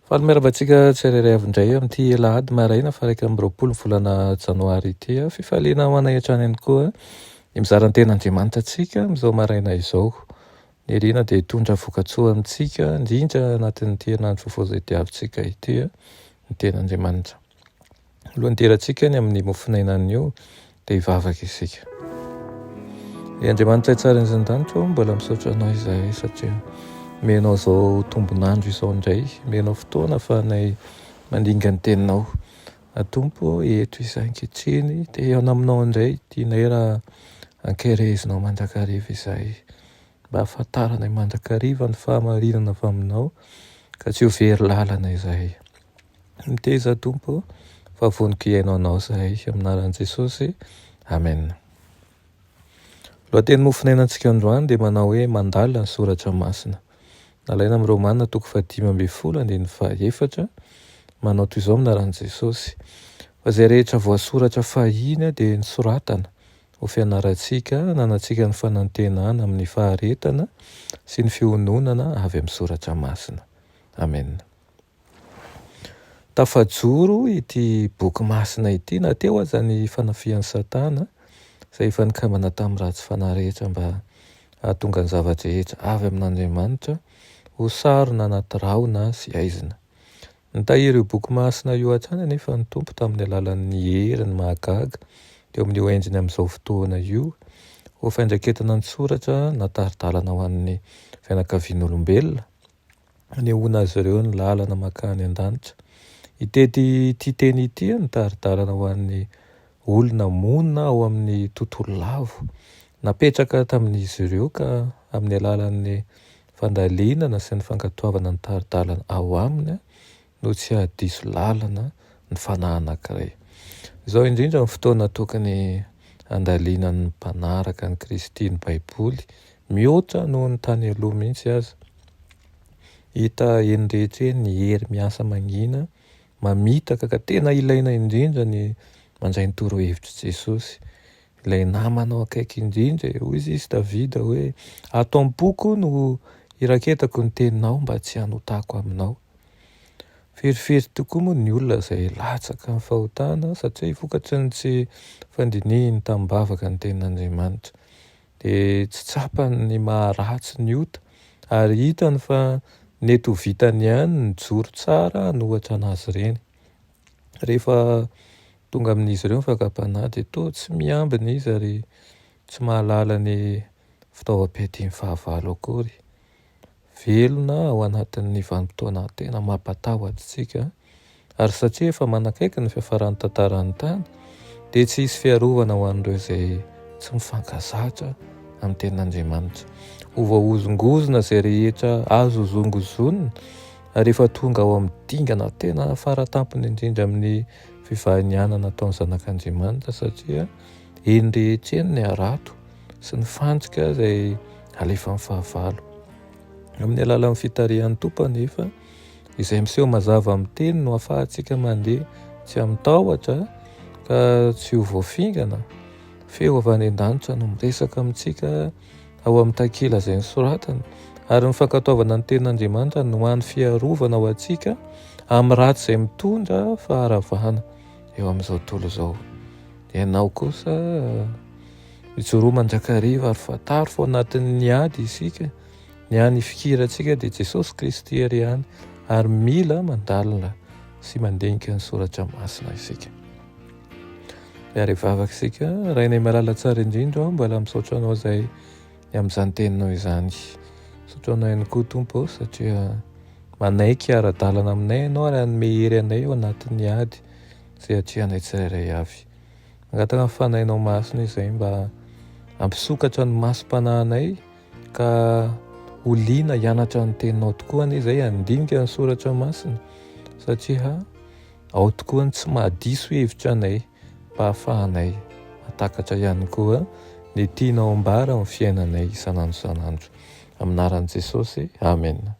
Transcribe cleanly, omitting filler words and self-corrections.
Fahameravatsika tsirairay avy indray amin'ity alahady maraina fa 20 volana janoary ity fifaliana manahitra any koa ny mizaran-ten'Andriamanitra antsika amin'izao maraina izao. Ny rina dia hitondra vokatsoa amintsika indrindra anatin'ny herinandro izay diavintsika ity ny ten'Andriamanitra. Alohan'ny derantsika ny amin'ny mofinainany io dia hivavaka isika. Andriamanitra tsara ny zandanitro mbola misaotra anao izahay satria menao izao tombonandro izao indray, menao fotoana fa nay mandinga ny teninao. Tompo eto izahay ankehitriny dia eo aminao indray tianay raha ankerezinao mandrakariva izahay mba ahafantaranay mandrakariva ny fahamarinana avy aminao ka tsy ho very lalana izahay. Miteza Tompo fa voninko iainao anao izahay amin'ny anaran'i Jesosy. Amen. Lohateny mofinainantsika androany dia manao hoe mandalina ny soratra masina. Nalaina amin'ny Romanina 5:14 manao toy izao amin'ny anaran'i Jesosy. Fa izay rehetra voasoratra fahiny dia nisoratana ho fianarantsika nanantsika ny fanantenana amin'ny faharetana sy ny fihononana avy amin'ny soratra masina. Amen. Tafajoro ity boky masina ity na teo aza ny fanafian'ny Satana izay efa nikambana tamin'ny ratsy fanahy mba hahatonga ny zavatra avy amin'Andriamanitra ho sarona anaty rahona sy aizina. Nitahiry io boky masina io hatrany anefa ny Tompo tamin'ny alalan'ny heriny mahagaga teo amin'io endriny amin'izao fotoana io ho faindraketana ny soratra nataridalana ho an'ny fianakavian'olombelona hanehoana azy ireo ny lalana makany an-danitra. Itety ity teny ity nitaridalana ho an'ny olona monina ao amin'ny tontolo lavo napetraka tamin'izy ireo ka amin'ny alalan'ny fandalinana sy ny fankatoavana ny taridalana ao aminy no tsy hadiso lalana ny fanahy anankiray. Izao indrindra ny fotoana tokony andaliana ny mpanaraka ny Kristy ny Baiboly mihoatra noho ny tany aloha mihitsy aza. Hita eny rehetra ny hery miasa mangina mamitaka ka tena ilaina indrindra ny mandray ny torohevitry Jesosy. Ilay namanao akaiky indrindra hoy izy Davida hoe ato-am-poko no iraketako ny teninao mba tsy hanotako aminao. Ferifery tokoa moa ny olona izay latsaka ny fahotana satria hivokatry ny tsy fandinihiny tambavaka ny tenin'Andriamanitra. Dia tsy tsapany ny maharatsy ny ota ary hitany fa nety ho vitany ihany ny joro tsara nohatra anazy ireny. Rehefa tonga amin'izy ireo mifankampanahy dia toa tsy miambina izy ary tsy mahalala ny fitaovam-piadian'ny fahavalo akory. Velona ao anatin'ny vanim-potoana tena mampatahotra antsika ary satria efa manakaiky ny fiafaran'ny tantaran'ny tany dia tsy hisy fiarovana ho an'ireo izay tsy mifankazatra amin'ny tenin'Andriamanitra. Ho voahozongozona izay rehetra azo zongozonina ary efa tonga ao amin'ny dingana tena faratampony indrindra amin'ny fivahinianana ataon'ny zanak'Andriamanitra satria eny rehetra eny ny arato sy ny fantsika izay alefan'ny fahavalo. Amin'ny alalan'ny fitarihan'ny Tompo anefa izay miseho mazava amin'ny teny no ahafahantsika mandeha tsy amin'ny tahotra ka tsy ho voafingana. Feo avy any an-danitra no miresaka amintsika ao amin'ny takela izay nisoratana ary ny fankatoavana ny tenin'Andriamanitra no an'ny fiarovana ho antsika amin'ny ratsy izay mitondra faharavana eo amin'izao tontolo izao. Ianao kosa mijoroa mandrakariva ary fantaro fo anatin'ny ady isika. Ny any fikirantsika dia Jesosy Kristy ery ihany ary mila mandalina sy mandinika ny soratra masina isika. Ary vavaka isika rainay malala tsara indrindra mbola misaotra anao izay amin'izany teninao izany. Misaotra anao ihany koa Tompo satria manaiky ara-dalana aminay ianao ary hanome hery anay ao anatin'ny ady izay hatrehanay tsirairay avy. Mangataka ny fanahinao masina izay mba hampisokatra ny masom-panahinay ka oliana hianatra ny teninao tokoa any izay handinika ny soratra masina satria ao tokoa ny tsy mahadiso hevitra anay mba hahafahanay hatakatra ihany koa ny tianao ambara amin'ny fiainanay isan'andro. Amin'ny anaran'i Jesosy. Amen.